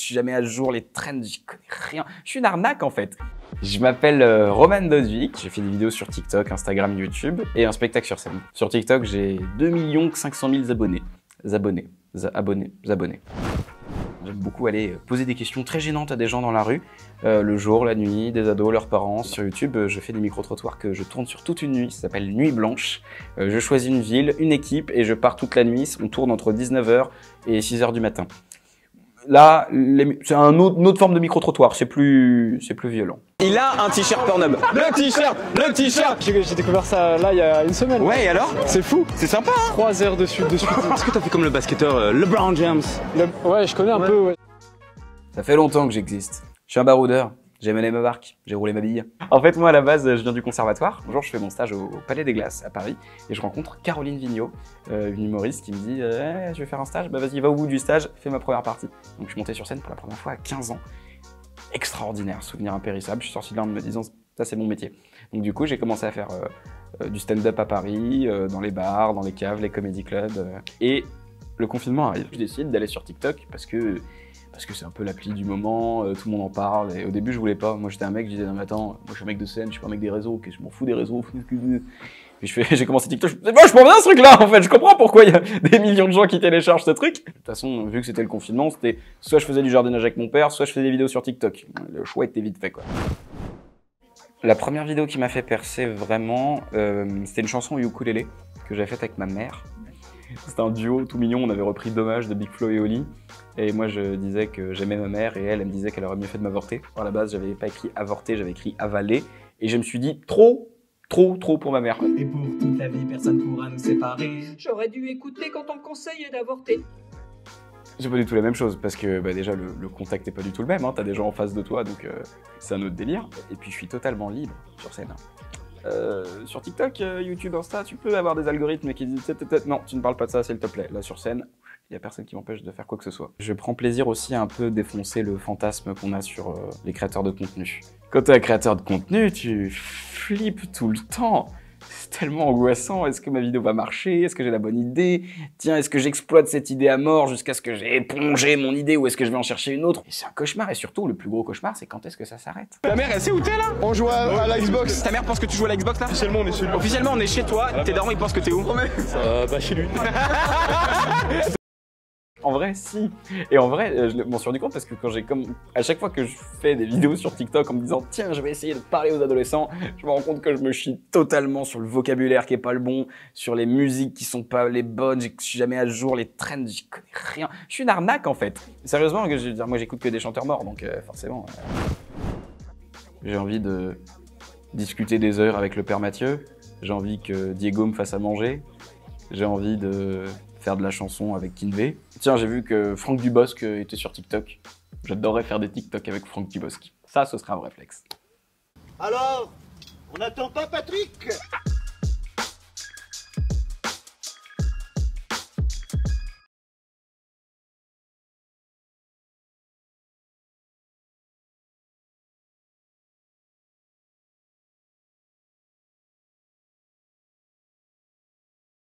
suis jamais à jour, les trends, j'y connais rien. Je suis une arnaque en fait. Je m'appelle Roman Dodvik, j'ai fait des vidéos sur TikTok, Instagram, YouTube et un spectacle sur scène. Sur TikTok, j'ai 2 500 000 abonnés. Abonnés. J'aime beaucoup aller poser des questions très gênantes à des gens dans la rue, le jour, la nuit, des ados, leurs parents. Sur YouTube, je fais des micro-trottoirs que je tourne sur toute une nuit, ça s'appelle Nuit Blanche. Je choisis une ville, une équipe et je pars toute la nuit. On tourne entre 19 h et 6 h du matin. Là, c'est une autre forme de micro-trottoir, c'est plus violent. Il a un t-shirt Pornhub. Le t-shirt. J'ai découvert ça là il y a une semaine. Ouais, et alors? C'est fou. C'est sympa, hein? 3 heures de suite. Est-ce que t'as fait comme le basketteur LeBron James? Ouais, je connais un peu, ouais. Ça fait longtemps que j'existe. Je suis un baroudeur. J'ai mené ma barque, j'ai roulé ma bille. En fait, moi, à la base, je viens du conservatoire. Un jour, je fais mon stage au Palais des Glaces, à Paris, et je rencontre Caroline Vigneault, une humoriste qui me dit je vais faire un stage, bah vas-y, va au bout du stage, fais ma première partie. Donc, je suis monté sur scène pour la première fois à 15 ans. Extraordinaire, souvenir impérissable. Je suis sorti de là en me disant, ça, c'est mon métier. Donc, du coup, j'ai commencé à faire du stand-up à Paris, dans les bars, dans les caves, les comedy clubs. Et le confinement arrive. Je décide d'aller sur TikTok parce que c'est un peu l'appli du moment, tout le monde en parle, et au début je voulais pas. Moi j'étais un mec, je disais non mais attends, moi je suis un mec de scène, je suis pas un mec des réseaux, ok, je m'en fous des réseaux. Puis j'ai commencé TikTok, je me disais vachement bien ce truc là en fait, je comprends pourquoi il y a des millions de gens qui téléchargent ce truc. De toute façon, vu que c'était le confinement, c'était soit je faisais du jardinage avec mon père, soit je faisais des vidéos sur TikTok. Le choix était vite fait quoi. La première vidéo qui m'a fait percer vraiment, c'était une chanson ukulélé que j'avais faite avec ma mère. C'était un duo tout mignon, on avait repris Dommage de Big Flo et Oli. Et moi je disais que j'aimais ma mère et elle me disait qu'elle aurait mieux fait de m'avorter. À la base j'avais pas écrit avorter, j'avais écrit avaler. Et je me suis dit trop pour ma mère. Et pour toute la vie personne pourra nous séparer. J'aurais dû écouter quand on me conseillait d'avorter. C'est pas du tout la même chose parce que déjà le contact est pas du tout le même, hein. T'as des gens en face de toi donc c'est un autre délire. Et puis je suis totalement libre sur scène. Sur TikTok, YouTube, Insta, tu peux avoir des algorithmes qui disent non, tu ne parles pas de ça, s'il te plaît. Là sur scène, il n'y a personne qui m'empêche de faire quoi que ce soit. Je prends plaisir aussi à un peu défoncer le fantasme qu'on a sur les créateurs de contenu. Quand tu es un créateur de contenu, tu flippes tout le temps. C'est tellement angoissant. Est-ce que ma vidéo va marcher? Est-ce que j'ai la bonne idée? Tiens, est-ce que j'exploite cette idée à mort jusqu'à ce que j'ai épongé mon idée ou est-ce que je vais en chercher une autre? Et c'est un cauchemar. Et surtout, le plus gros cauchemar, c'est quand est-ce que ça s'arrête? Ta mère, elle sait où t'es là? On joue à la Xbox. Ta mère pense que tu joues à la Xbox là? Officiellement, on est chez lui. Officiellement, on est chez toi. Tes darons, ils pensent que t'es où? Bah chez lui. En vrai, si. Et en vrai, je m'en suis rendu compte parce que à chaque fois que je fais des vidéos sur TikTok en me disant tiens, je vais essayer de parler aux adolescents, je me rends compte que je me chie totalement sur le vocabulaire qui est pas le bon, sur les musiques qui sont pas les bonnes, je suis jamais à jour, les trends, j'y connais rien. Je suis une arnaque en fait. Sérieusement, je veux dire, moi j'écoute que des chanteurs morts, donc forcément. J'ai envie de discuter des heures avec le père Mathieu. J'ai envie que Diego me fasse à manger. J'ai envie de faire de la chanson avec Kinvey. Tiens, j'ai vu que Franck Dubosc était sur TikTok. J'adorerais faire des TikTok avec Franck Dubosc. Ça, ce serait un vrai flex. Alors, on n'attend pas Patrick?